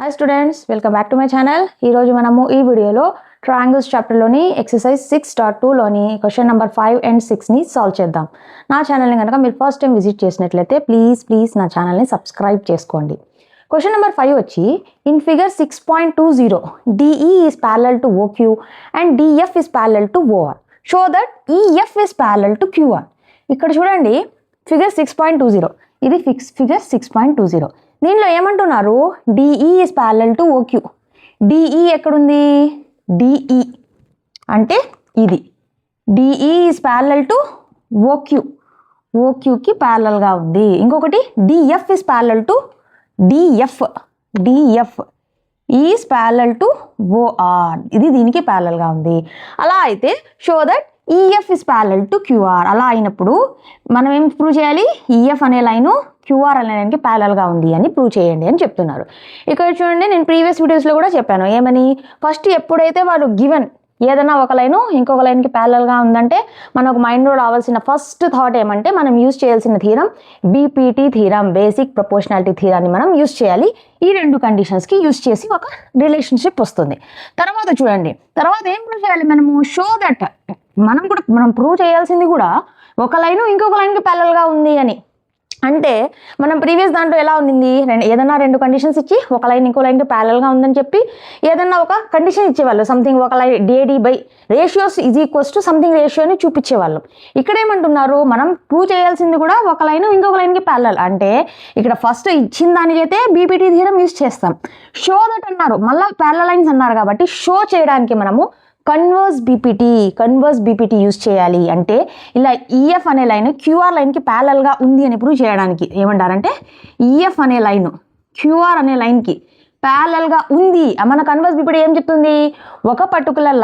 Hi students, welcome back to my channel. ఈ రోజు మనము ఈ వీడియోలో ట్రయాంగిల్స్ చాప్టర్ లోని ఎక్సర్సైజ్ 6.2 లోని క్వశ్చన్ నెంబర్ 5 and 6 ని సాల్వ్ చేద్దాం. నా ఛానల్ ని గనుక మీరు ఫస్ట్ టైం విజిట్ చేసినట్లయితే ప్లీజ్ నా ఛానల్ ని సబ్స్క్రైబ్ చేసుకోండి. క్వశ్చన్ నెంబర్ 5 వచ్చి in figure 6.20 DE is parallel to OQ and DF is parallel to OR. Show that EF is parallel to QR. ఇక్కడ చూడండి ఫిగర్ 6.20 ఇది ఫిగర్ 6.20. దీనిలో ఏమంటున్నారు DE is parallel to OQ. DE ఎక్కడుంది? DE అంటే ఇది. DE is parallel to OQ, ఓక్యూకి ప్యారలల్గా ఉంది. ఇంకొకటి DF is parallel to DF, DF is parallel to OR, ఇది దీనికి ప్యారలల్గా ఉంది. అలా అయితే show that EF is parallel to QR. అలా అయినప్పుడు మనం ఏం ప్రూవ్ చేయాలి? ఈఎఫ్ అనే లైను క్యూఆర్ అనే లైన్కి ప్యారలల్గా ఉంది అని ప్రూవ్ చేయండి అని చెప్తున్నారు. ఇక్కడ చూడండి, నేను ప్రీవియస్ వీడియోస్లో కూడా చెప్పాను ఏమని, ఫస్ట్ ఎప్పుడైతే వాళ్ళు గివెన్ ఏదైనా ఒక లైను ఇంకొక లైన్కి ప్యారలల్గా ఉందంటే మనకు మైండ్లో రావాల్సిన ఫస్ట్ థాట్ ఏమంటే మనం యూజ్ చేయాల్సిన theorem BPT theorem, basic proportionality థీరాన్ని మనం యూజ్ చేయాలి. ఈ రెండు కండిషన్స్కి యూజ్ చేసి ఒక రిలేషన్షిప్ వస్తుంది. తర్వాత చూడండి, తర్వాత ఏం ప్రూవ్ చేయాలి మనము? షో దట్ మనం ప్రూవ్ చేయాల్సింది కూడా ఒక లైను ఇంకొక లైన్కి ప్యారలల్గా ఉంది అని. అంటే మనం ప్రీవియస్ దాంట్లో ఎలా ఉంది, ఏదన్నా రెండు కండిషన్స్ ఇచ్చి ఒక లైన్ ఇంకో లైన్కి ప్యారలల్గా ఉందని చెప్పి ఏదన్నా ఒక కండిషన్ ఇచ్చేవాళ్ళు, సంథింగ్ ఒక line DAD by ratios is equals to something రేషియోని చూపించేవాళ్ళు. ఇక్కడ ఏమంటున్నారు, మనం ప్రూవ్ చేయాల్సింది కూడా ఒక లైన్ ఇంకొక లైన్కి ప్యారలల్. అంటే ఇక్కడ ఫస్ట్ ఇచ్చిన దానికైతే బీపీటీ థీరం యూజ్ చేస్తాం. షో దట్ అన్నారు, మళ్ళీ ప్యారలల్ లైన్స్ అన్నారు కాబట్టి షో చేయడానికి మనము కన్వర్స్ బీపీటీ యూజ్ చేయాలి. అంటే ఇలా ఈఎఫ్ అనే లైన్ క్యూఆర్ లైన్కి ప్యారలల్గా ఉంది అని ప్రూవ్ చేయడానికి ఏమంటారంటే ఈఎఫ్ అనే లైన్ క్యూఆర్ అనే లైన్కి ప్యారలల్గా ఉంది. మన కన్వర్స్ బీపీటీ ఏం చెప్తుంది? ఒక పర్టికులర్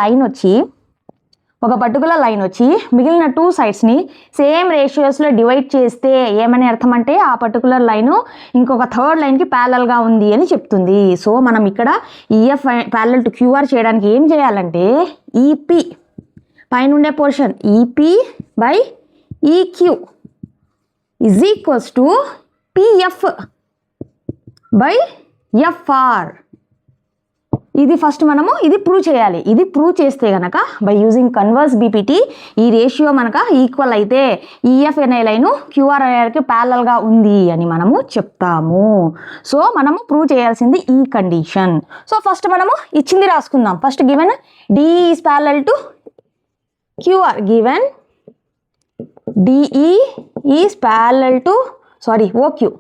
లైన్ వచ్చి మిగిలిన టూ సైడ్స్ని సేమ్ రేషియోస్లో డివైడ్ చేస్తే ఏమని అర్థం అంటే ఆ పర్టికులర్ లైను ఇంకొక థర్డ్ లైన్కి ప్యారలల్గా ఉంది అని చెప్తుంది. సో మనం ఇక్కడ ఈఎఫ్ ప్యారలల్ టు క్యూఆర్ చేయడానికి ఏం చేయాలంటే ఈపీ పైన ఉండే portion EP by EQ is equals to PF by FR. ఇది ఫస్ట్ మనము ఇది ప్రూవ్ చేయాలి. ఇది ప్రూవ్ చేస్తే కనుక బై యూజింగ్ కన్వర్స్ బీపీటీ ఈ రేషియో మనక ఈక్వల్ అయితే ఈఎఫ్ అనే లైను క్యూఆర్ అనేకి ప్యారలల్గా ఉంది అని మనము చెప్తాము. సో మనము ప్రూవ్ చేయాల్సింది ఈ కండిషన్. సో ఫస్ట్ మనము ఇచ్చింది రాసుకుందాం. First given DE is parallel to QR, given DE is parallel to OQ.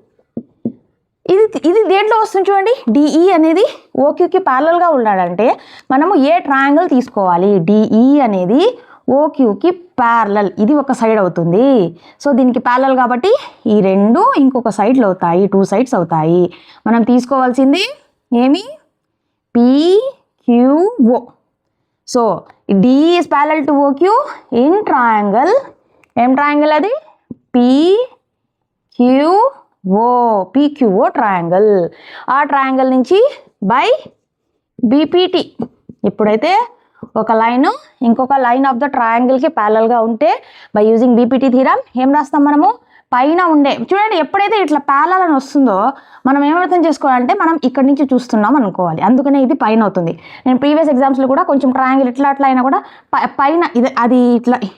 ఇది దేంట్లో వస్తుంది చూడండి, డిఈ అనేది ఓక్యూకి ప్యారలల్గా ఉన్నాడంటే మనము ఏ ట్రయాంగిల్ తీసుకోవాలి? డిఈ అనేది ఓక్యూకి ప్యారలల్, ఇది ఒక సైడ్ అవుతుంది. సో దీనికి ప్యారలల్ కాబట్టి ఈ రెండు ఇంకొక సైడ్లు అవుతాయి, టూ సైడ్స్ అవుతాయి. మనం తీసుకోవాల్సింది ఏమి? PQO. So DE is parallel to OQ in triangle. ఏం ట్రయాంగిల్ అది? PQO triangle. ఆ ట్రయాంగిల్ నుంచి బై బీపీటీ. ఇప్పుడైతే ఒక లైన్ ఇంకొక లైన్ ఆఫ్ ద ట్రయాంగిల్కి ప్యారలల్గా ఉంటే బై యూజింగ్ బీపీటీ థీరం ఏం రాస్తాం మనము? పైన ఉండే చూడండి, ఎప్పుడైతే ఇట్లా ప్యారలల్ అని వస్తుందో మనం ఏమర్థం చేసుకోవాలంటే మనం ఇక్కడ నుంచి చూస్తున్నాం అనుకోవాలి. అందుకనే ఇది పైన అవుతుంది. నేను ప్రీవియస్ ఎగ్జామ్స్లో కూడా కొంచెం ట్రయాంగిల్ ఇట్లా అయినా కూడా పైన ఇది అది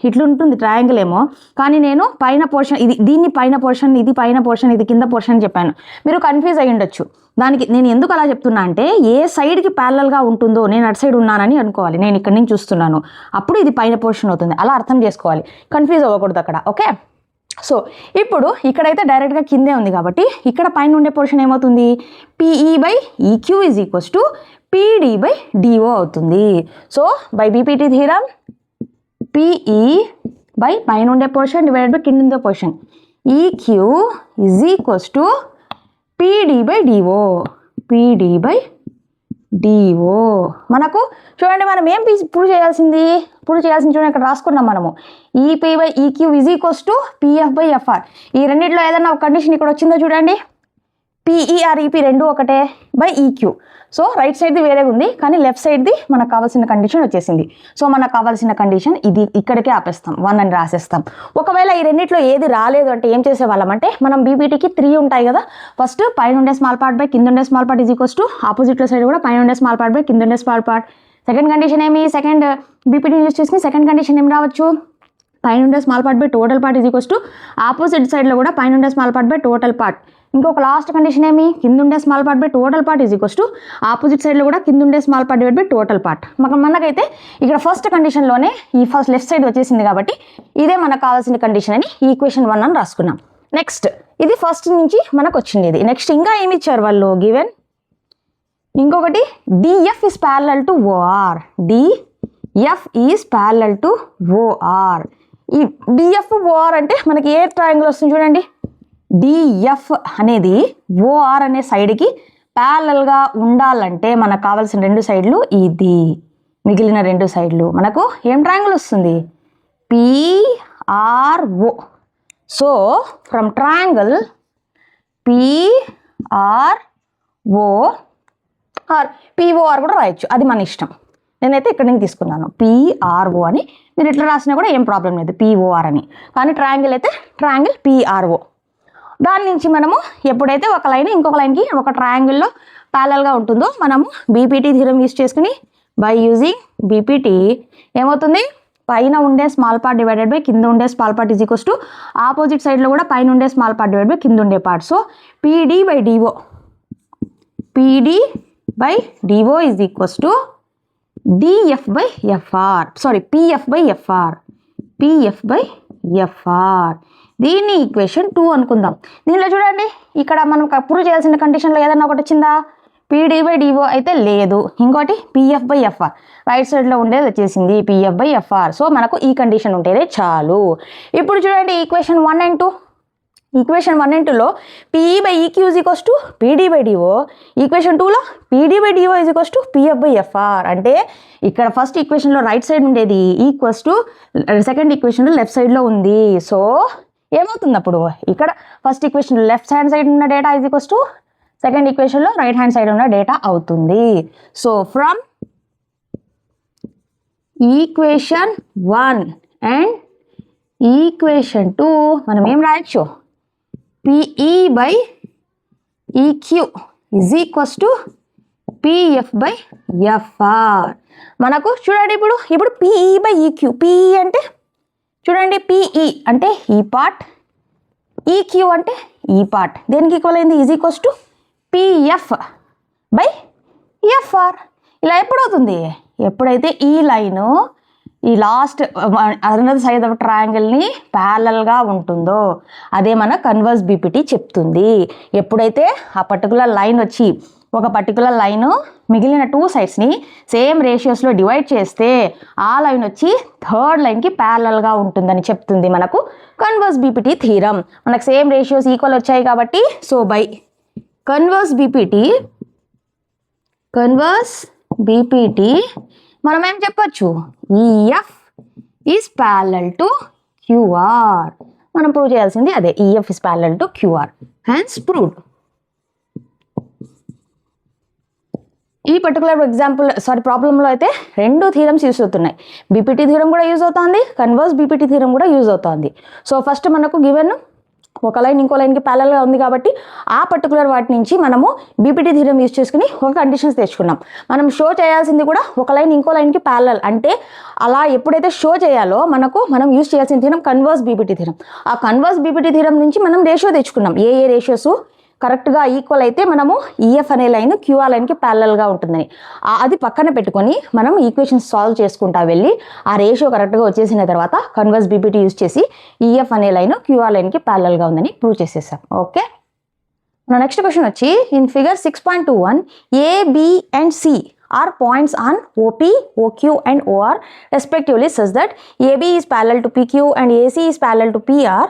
ఇట్లా ఉంటుంది ట్రయాంగిల్ ఏమో, కానీ నేను పైన పోర్షన్ దీన్ని పైన పోర్షన్, ఇది పైన పోర్షన్, ఇది కింద పోర్షన్ చెప్పాను. మీరు కన్ఫ్యూజ్ అయ్యి ఉండొచ్చు. దానికి నేను ఎందుకు అలా చెప్తున్నా అంటే ఏ సైడ్కి ప్యారలల్గా ఉంటుందో, నేను అటు సైడ్ ఉన్నానని అనుకోవాలి, నేను ఇక్కడ నుంచి చూస్తున్నాను, అప్పుడు ఇది పైన పోర్షన్ అవుతుంది. అలా అర్థం చేసుకోవాలి, కన్ఫ్యూజ్ అవ్వకూడదు అక్కడ. ఓకే, సో ఇప్పుడు ఇక్కడైతే డైరెక్ట్గా కిందే ఉంది కాబట్టి ఇక్కడ పైన ఉండే పోర్షన్ ఏమవుతుంది? PE by EQ is equals to PD by DO అవుతుంది. So by BPT theorem PE by పైన ఉండే పోర్షన్ డివైడెడ్ బై కింద ఉండే portion EQ is equals to PD by DO, PD by DO. మనకు చూడండి, మనం ఏం ప్రూవ్ చేయాల్సింది చూడండి, ఇక్కడ రాసుకున్నాం మనము EP by EQ is equals to PF by FR. ఈ రెండింటిలో ఏదైనా ఒక కండిషన్ ఇక్కడ వచ్చిందో చూడండి. PER EP రెండు ఒకటే బై EQ. సో రైట్ సైడ్ది వేరేగా ఉంది, కానీ లెఫ్ట్ సైడ్ది మనకు కావాల్సిన కండిషన్ వచ్చేసింది. సో మనకు కావాల్సిన కండిషన్ ఇది, ఇక్కడికే ఆపేస్తాం, 1 అని రాసేస్తాం. ఒకవేళ ఈ రెండిట్లో ఏది రాలేదు అంటే ఏం చేసేవాళ్ళం అంటే, మనం బీపీటీకి 3 ఉంటాయి కదా, ఫస్ట్ పైన ఉండే స్మాల్ పార్ట్ బై కింద ఉండే small part is equals to ఆపోజిట్లో సైడ్ కూడా పైన ఉండే స్మాల్ పార్ట్ బై కింద ఉండే స్మాల్ పార్ట్. సెకండ్ కండిషన్ ఏమి, సెకండ్ బీపీటీని యూజ్ చేసుకుని సెకండ్ కండిషన్ ఏం రావచ్చు, పైన ఉండే small part by total part is equals to opposite సైడ్లో కూడా పైన ఉండే small part by total part. ఇంకొక లాస్ట్ కండిషన్ ఏమి, కింద ఉండే small part by total part is equals to opposite సైడ్లో కూడా కింద ఉండే small part divide by total part. మనకైతే ఇక్కడ ఫస్ట్ కండిషన్లోనే ఈ ఫస్ట్ లెఫ్ట్ సైడ్ వచ్చేసింది కాబట్టి ఇదే మనకు కావాల్సిన కండిషన్ అని ఈక్వేషన్ 1 అని రాసుకున్నాం. నెక్స్ట్ ఇది ఫస్ట్ నుంచి మనకు వచ్చింది ఇది. నెక్స్ట్ ఇంకా ఏమి ఇచ్చారు వాళ్ళు, గివెన్ ఇంకొకటి DF is parallel to OR. DF is parallel to OR. ఈ DF OR అంటే మనకి ఏ ట్రయాంగిల్ వస్తుంది చూడండి, DF అనేది OR అనే సైడ్కి ప్యారలల్గా ఉండాలంటే మనకు కావాల్సిన రెండు సైడ్లు ఇది, మిగిలిన రెండు సైడ్లు మనకు ఏం ట్రయాంగిల్ వస్తుంది, PRO. So from triangle PRO or POR కూడా రాయొచ్చు, అది మన ఇష్టం. నేనైతే ఇక్కడ నుంచి తీసుకున్నాను PRO అని, మీరు ఇట్లా రాసినా కూడా ఏం ప్రాబ్లం లేదు, POR అని. కానీ ట్రయాంగిల్ అయితే ట్రయాంగిల్ PRO. దాని నుంచి మనము ఎప్పుడైతే ఒక లైన్ ఇంకొక లైన్కి ఒక ట్రయాంగిల్లో ప్యారలల్గా ఉంటుందో మనము బీపీటీ థియరం యూజ్ చేసుకుని బై యూజింగ్ బీపీటీ ఏమవుతుంది, పైన ఉండే స్మాల్ పార్ట్ డివైడెడ్ బై కింద ఉండే small part is equals to opposite సైడ్లో కూడా పైన ఉండే స్మాల్ పార్ట్ డివైడ్ బై కింద ఉండే part. So PD by DO is equals to DF by FR, sorry PF by FR. దీన్ని ఈక్వేషన్ 2 అనుకుందాం. దీనిలో చూడండి, ఇక్కడ మనం ప్రూవ్ చేయాల్సిన కండిషన్లో ఏదన్నా ఒకటి వచ్చిందా, PD బై DO అయితే లేదు, ఇంకోటి PF బై FR రైట్ సైడ్లో ఉండేది వచ్చేసింది PF బై FR. సో మనకు ఈ కండిషన్ ఉంటేనే చాలు. ఇప్పుడు చూడండి ఈక్వేషన్ 1 and 2. ఈక్వేషన్ 1 and 2లో PE by EQ is equals to PD by DO. Equation 2లో PD by DO is equals to PF by FR. అంటే ఇక్కడ ఫస్ట్ ఈక్వేషన్లో రైట్ సైడ్ ఉండేది ఈక్వల్స్ టు సెకండ్ ఈక్వేషన్లో లెఫ్ట్ సైడ్లో ఉంది. సో ఏమవుతుంది అప్పుడు, ఇక్కడ ఫస్ట్ ఈక్వేషన్లో లెఫ్ట్ హ్యాండ్ సైడ్ ఉన్న data is equals to second ఈక్వేషన్లో రైట్ హ్యాండ్ సైడ్ ఉన్న డేటా అవుతుంది. So from equation 1 and equation 2 మనం ఏం రాయొచ్చు, PE by EQ is equals to PF by FR. మనకు చూడండి ఇప్పుడు PE బై EQ, PE అంటే చూడండి PE అంటే ఈ పార్ట్, EQ అంటే ఈ పార్ట్, దేనికి ఈక్వల్ అయింది, is equals to PF by FR. ఇలా ఎప్పుడవుతుంది, ఎప్పుడైతే ఈ లైను ఈ లాస్ట్ అనదర్ సైడ్ ఆఫ్ ట్రయాంగిల్ని ప్యారలల్గా ఉంటుందో అదే మన కన్వర్స్ బీపీటీ చెప్తుంది. ఎప్పుడైతే ఆ పర్టికులర్ లైన్ వచ్చి ఒక పర్టికులర్ లైను మిగిలిన 2 సైడ్స్ని సేమ్ రేషియోస్లో డివైడ్ చేస్తే ఆ లైన్ వచ్చి థర్డ్ లైన్కి ప్యారలల్గా ఉంటుందని చెప్తుంది మనకు కన్వర్స్ బీపీటీ థీరం. మనకు సేమ్ రేషియోస్ ఈక్వల్ వచ్చాయి కాబట్టి, సో బై కన్వర్స్ బీపీటీ మనం ఏం చెప్పొచ్చు, EF is parallel to QR. మనం ప్రూవ్ చేయాల్సింది అదే, EF is parallel to QR. Hence proved. ఈ పర్టికులర్ ప్రాబ్లంలో అయితే రెండు థీరమ్స్ యూజ్ అవుతున్నాయి, బీపీటీ థీరం కూడా యూజ్ అవుతుంది, కన్వర్స్ బీపీటీ థీరం కూడా యూజ్ అవుతుంది. సో ఫస్ట్ మనకు గివెన్ ఒక లైన్ ఇంకో లైన్కి ప్యారలల్గా ఉంది కాబట్టి ఆ పర్టికులర్ వాటి నుంచి మనము బీపీటీ థీరం యూజ్ చేసుకుని ఒక కండిషన్స్ తెచ్చుకున్నాం. మనం షో చేయాల్సింది కూడా ఒక లైన్ ఇంకో లైన్కి ప్యారలల్ అంటే అలా ఎప్పుడైతే షో చేయాలో మనం యూజ్ చేయాల్సిన థీరం కన్వర్స్ బీపీటీ థీరం. ఆ కన్వర్స్ బీపీటీ థీరం నుంచి మనం రేషియో తెచ్చుకున్నాం, ఏ రేషియోస్ కరెక్ట్గా ఈక్వల్ అయితే మనము EF అనే లైన్ QR లైన్కి ప్యారలల్గా ఉంటుందని. అది పక్కన పెట్టుకొని మనం ఈక్వేషన్స్ సాల్వ్ చేసుకుంటా వెళ్ళి ఆ రేషియో కరెక్ట్గా వచ్చేసిన తర్వాత కన్వర్స్ బీపీటీ యూజ్ చేసి EF అనే లైన్ QR లైన్కి ప్యారలల్గా ఉందని ప్రూవ్ చేసేసాం. ఓకే, మన నెక్స్ట్ క్వశ్చన్ వచ్చి in figure 6.21 A, B and C are points on OP, OQ and OR respectively such that AB is parallel to PQ and AC is parallel to PR.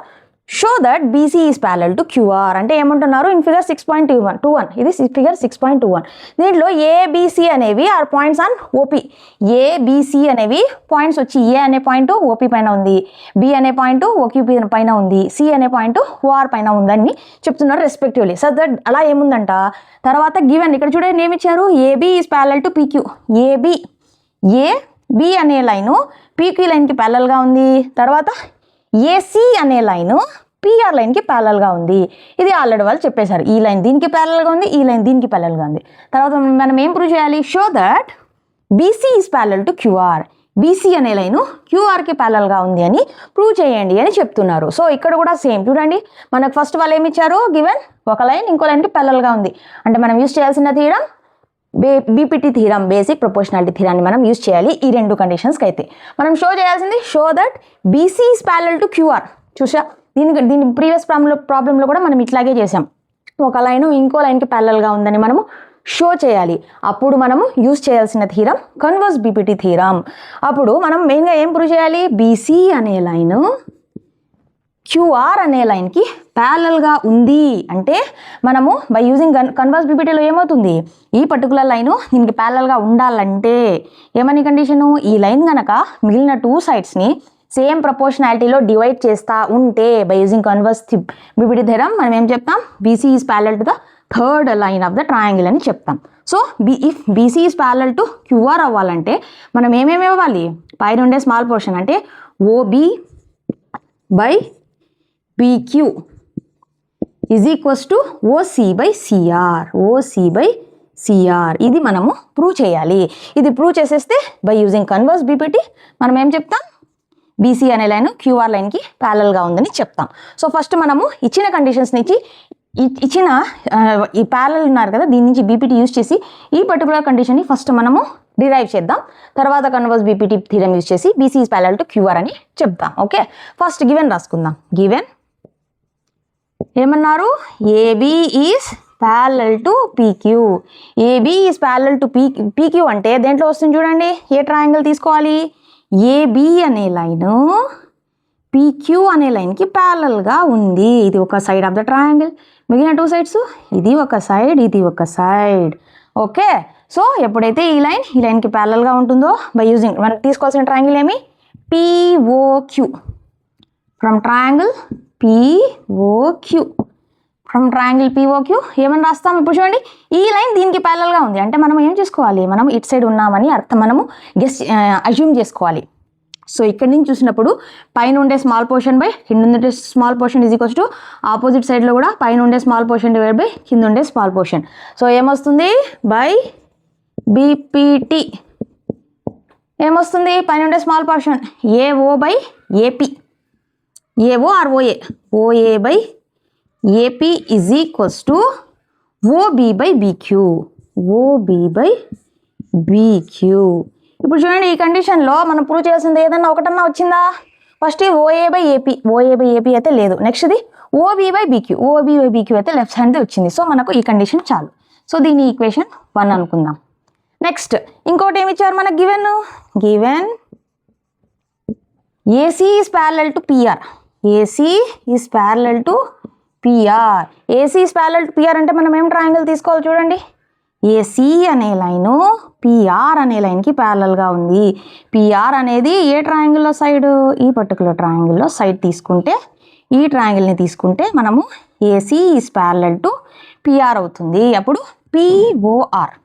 Show that BC is parallel to QR అంటే ఏమంటున్నారు in figure 6.21 ఇది figure 6.21 దీంట్లో ABC అనేవి are points on OP ABC అనేవి points వచ్చి A అనే point OP పైన ఉంది బి అనే పాయింట్ ఓక్యూపీ పైన ఉంది సి అనే పాయింట్ ఓఆర్ పైన ఉందని చెప్తున్నారు రెస్పెక్టివ్లీ సో దట్ అలా ఏముందంట తర్వాత గివెన్ ఇక్కడ చూడండి ఏమి ఇచ్చారు AB is parallel to PQ AB అనే లైను పీక్యూ లైన్కి ప్యారలల్గా ఉంది తర్వాత ఏసీ అనే లైను పిఆర్ లైన్కి ప్యారలల్గా ఉంది ఇది ఆల్రెడీ వాళ్ళు చెప్పేశారు ఈ లైన్ దీనికి ప్యారలల్గా ఉంది ఈ లైన్ దీనికి ప్యారలల్గా ఉంది తర్వాత మనం ఏం ప్రూవ్ చేయాలి show that BC is parallel to QR BC అనే లైను క్యూఆర్కి ప్యారలల్గా ఉంది అని ప్రూవ్ చేయండి అని చెప్తున్నారు సో ఇక్కడ కూడా సేమ్ చూడండి మనకు ఫస్ట్ వాళ్ళు ఏమి ఇచ్చారు గివెన్ ఒక లైన్ ఇంకో లైన్కి ప్యారలల్గా ఉంది అంటే మనం యూజ్ చేయాల్సిన theorem BPT theorem basic proportionality థీరాన్ని మనం యూజ్ చేయాలి ఈ రెండు కండిషన్స్కి అయితే మనం షో చేయాల్సింది show that BC is parallel to QR చూసా దీని ప్రీవియస్ ప్రాబ్లంలో కూడా మనం ఇట్లాగే చేసాం ఒక లైన్ ఇంకో లైన్కి ప్యారలల్గా ఉందని మనము షో చేయాలి అప్పుడు మనము యూజ్ చేయాల్సిన థీరం కన్వర్స్ బీపీటీ థీరం అప్పుడు మనం మెయిన్గా ఏం ప్రూవ్ చేయాలి బీసీ అనే లైను క్యూఆర్ అనే లైన్కి ప్యారలల్గా ఉంది అంటే మనము బై యూజింగ్ కన్వర్స్ బీపీటీలో ఏమవుతుంది ఈ పర్టికులర్ లైను దీనికి ప్యారలల్గా ఉండాలంటే ఏమని కండిషను ఈ లైన్ కనుక మిగిలిన టూ సైడ్స్ని సేమ్ ప్రపోర్షనాలిటీలో డివైడ్ చేస్తూ ఉంటే by using converse BPT theorem మనం ఏం చెప్తాం BC is parallel to the third line of the triangle అని చెప్తాం so if BC is parallel to QR అవ్వాలంటే మనం ఏమేమి ఇవ్వాలి పైన ఉండే స్మాల్ పోర్షన్ అంటే OB by PQ is equals to OC by CR ఇది మనము ప్రూవ్ చేయాలి ఇది ప్రూవ్ చేసేస్తే బై యూజింగ్ కన్వర్స్ బీపీటీ మనం ఏం చెప్తాం బీసీ అనే లైన్ క్యూఆర్ లైన్కి ప్యారలల్గా ఉందని చెప్తాం సో ఫస్ట్ మనము ఇచ్చిన కండిషన్స్ నుంచి ఇచ్చిన ఈ ప్యారలల్ ఉన్నారు కదా దీని నుంచి బీపీటీ యూజ్ చేసి ఈ పర్టికులర్ కండిషన్ని ఫస్ట్ మనము డిరైవ్ చేద్దాం తర్వాత కన్వర్స్ బీపీటీ థీరం యూజ్ చేసి BC is parallel to QR అని చెప్తాం ఓకే ఫస్ట్ గివెన్ రాసుకుందాం గివెన్ ఏమన్నారు AB is parallel to PQ AB is parallel to PQ అంటే దేంట్లో వస్తుంది చూడండి ఏ ట్రయాంగిల్ తీసుకోవాలి ఏబి అనే లైను పీక్యూ అనే లైన్కి ప్యారలల్గా ఉంది ఇది ఒక సైడ్ ఆఫ్ ద ట్రయాంగిల్ మిగిలిన టూ సైడ్స్ ఇది ఒక సైడ్ ఇది ఒక సైడ్ ఓకే సో ఎప్పుడైతే ఈ లైన్కి ప్యారలల్గా ఉంటుందో బై యూజింగ్ మనం తీసుకోవాల్సిన ట్రయాంగిల్ ఏమి POQ from triangle POQ from triangle POQ ఏమని రాస్తాం ఇప్పుడు చూడండి ఈ లైన్ దీనికి ప్యారలల్గా ఉంది అంటే మనం ఏం చేసుకోవాలి మనం ఇట్ సైడ్ ఉన్నామని అర్థం మనము అజ్యూమ్ చేసుకోవాలి సో ఇక్కడ నుంచి చూసినప్పుడు పైన ఉండే స్మాల్ పోర్షన్ బై కింద ఉండే small portion is equals to opposite సైడ్లో కూడా పైన ఉండే స్మాల్ పోర్షన్ డివైడ్ బై కింద ఉండే స్మాల్ పోర్షన్ సో ఏమొస్తుంది బై బీపీటీ ఏమొస్తుంది పైన ఉండే small portion AO by AP AO or OA by AP is equals to OB by BQ ఇప్పుడు చూడండి ఈ కండిషన్లో మనం ప్రూవ్ చేయాల్సింది ఏదన్నా ఒకటన్నా వచ్చిందా ఫస్ట్ ఓఏ బై ఏపీ అయితే లేదు నెక్స్ట్ ఇది ఓబి బై బీక్యూ అయితే లెఫ్ట్ హ్యాండ్ వచ్చింది సో మనకు ఈ కండిషన్ చాలు సో దీని ఈక్వేషన్ 1 అనుకుందాం నెక్స్ట్ ఇంకోటి ఏమి ఇచ్చారు మనకు given AC is parallel to PR AC is parallel to PR అంటే మనం ఏం ట్రయాంగిల్ తీసుకోవాలి చూడండి ఏసీ అనే లైను పిఆర్ అనే లైన్కి ప్యారలల్గా ఉంది పిఆర్ అనేది ఏ ట్రయాంగిల్లో సైడ్ ఈ పర్టికులర్ ట్రయాంగిల్లో సైడ్ తీసుకుంటే ఈ ట్రయాంగిల్ని తీసుకుంటే మనము AC is parallel to PR అవుతుంది అప్పుడు పిఓఆర్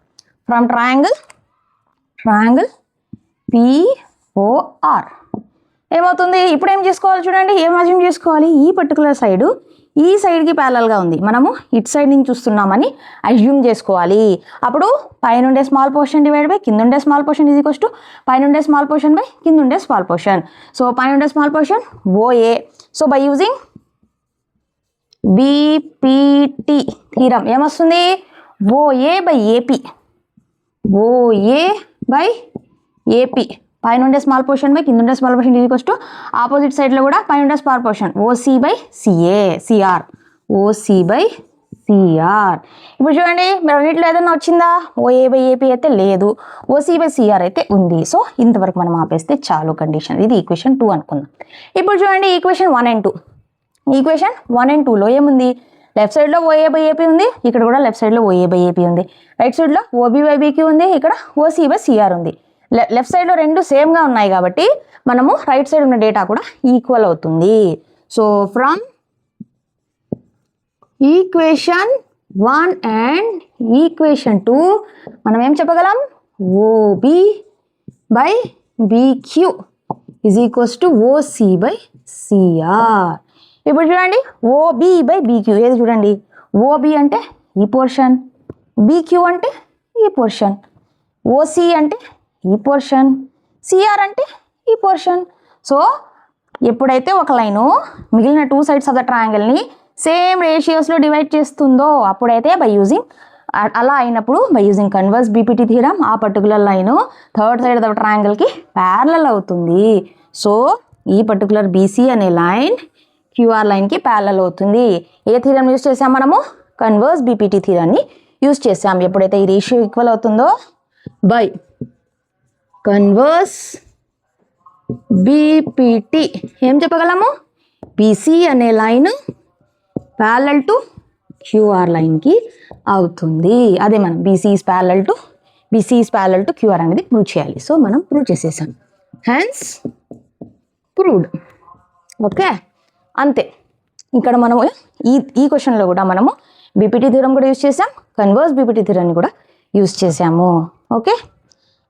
ఫ్రమ్ ట్రయాంగిల్ పిఓఆర్ ఏమవుతుంది ఇప్పుడు ఏం చేసుకోవాలి చూడండి ఏం అజ్యూమ్ చేసుకోవాలి ఈ పర్టికులర్ సైడు ఈ సైడ్కి ప్యారలల్గా ఉంది మనము ఇట్ సైడ్ నుంచి చూస్తున్నామని అజ్యూమ్ చేసుకోవాలి అప్పుడు పైన ఉండే స్మాల్ పోర్షన్ డివైడ్ బై కింద ఉండే small portion is equals to పైన ఉండే స్మాల్ పోర్షన్ బై కింద ఉండే స్మాల్ పోర్షన్ సో పైన ఉండే small portion OA so by using BPT theorem ఏమొస్తుంది ఓఏ బై ఏపీ పైన ఉండే స్మాల్ పోర్షన్ బై కింద ఉండే small portion is equals to opposite సైడ్లో కూడా పైన ఉండే small portion OC by CR ఇప్పుడు చూడండి మీరు అన్నింటిలో ఏదైనా వచ్చిందా ఓఏ బై ఏపీ అయితే లేదు ఓసీ బై సిఆర్ అయితే ఉంది సో ఇంతవరకు మనం ఆపేస్తే చాలు కండిషన్ ఇది ఈక్వేషన్ 2 అనుకుందాం ఇప్పుడు చూడండి ఈక్వేషన్ 1 and 2 ఈక్వేషన్ 1 and 2లో ఏముంది, లెఫ్ట్ సైడ్లో ఓఏ బై ఏపీ ఉంది, ఇక్కడ కూడా లెఫ్ట్ సైడ్లో ఓఏ బై ఏపీ ఉంది. రైట్ సైడ్లో ఓబీ బై బీక్యూ ఉంది, ఇక్కడ ఓసీ బై సిఆర్ ఉంది. లెఫ్ట్ సైడ్లో రెండు సేమ్గా ఉన్నాయి కాబట్టి మనము రైట్ సైడ్ ఉన్న డేటా కూడా ఈక్వల్ అవుతుంది. So from equation 1 and equation 2 మనం ఏం చెప్పగలం, OB by BQ is equals to OC by CR. ఇప్పుడు చూడండి ఓబీ బై బీక్యూ ఏది చూడండి, ఓబీ అంటే ఈ పోర్షన్, బీక్యూ అంటే ఈ పోర్షన్, ఓసీ అంటే ఈ పోర్షన్, సిఆర్ అంటే ఈ పోర్షన్. సో ఎప్పుడైతే ఒక లైను మిగిలిన 2 sides ఆఫ్ ద ట్రయాంగిల్ని సేమ్ రేషియోస్లో డివైడ్ చేస్తుందో అప్పుడైతే బై యూజింగ్ అలా అయినప్పుడు by using converse BPT theorem ఆ particular line third side of the ట్రయాంగిల్కి ప్యారలల్ అవుతుంది. సో ఈ పర్టికులర్ బీసీ అనే లైన్ క్యూఆర్ లైన్కి ప్యారలల్ అవుతుంది. ఏ థీరం యూజ్ చేసాం మనము, కన్వర్స్ బీపీటీ థీరాన్ని యూజ్ చేసాం. ఎప్పుడైతే ఈ రేషియో ఈక్వల్ అవుతుందో బై కన్వర్స్ బీపీటీ ఏం చెప్పగలము, బీసీ అనే లైన్ ప్యారలల్ టు క్యూఆర్ లైన్కి అవుతుంది. అదే మనం BC is parallel to QR అనేది ప్రూవ్ చేయాలి. సో మనం ప్రూవ్ చేసేసాం, హెన్స్ ప్రూవ్డ్. ఓకే, అంతే. ఇక్కడ మనము ఈ క్వశ్చన్లో కూడా మనము బీపీటీ థీరం కూడా యూజ్ చేసాం, కన్వర్స్ బీపీటీ థీరాన్ని కూడా యూజ్ చేసాము. ఓకే,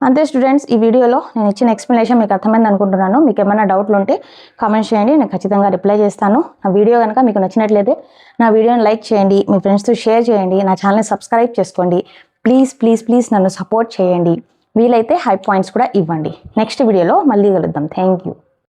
అంతే స్టూడెంట్స్. ఈ వీడియోలో నేను ఇచ్చిన ఎక్స్ప్లెనేషన్ మీకు అర్థమైంది అనుకుంటున్నాను. మీకు ఏమైనా డౌట్లు ఉంటే కామెంట్స్ చేయండి, నేను ఖచ్చితంగా రిప్లై చేస్తాను. నా వీడియో కనుక మీకు నచ్చినట్లయితే నా వీడియోని లైక్ చేయండి, మీ ఫ్రెండ్స్తో షేర్ చేయండి, నా ఛానల్ని సబ్స్క్రైబ్ చేసుకోండి. ప్లీజ్ నన్ను సపోర్ట్ చేయండి. వీలైతే హై పాయింట్స్ కూడా ఇవ్వండి. నెక్స్ట్ వీడియోలో మళ్ళీ కలుద్దాం. Thank you.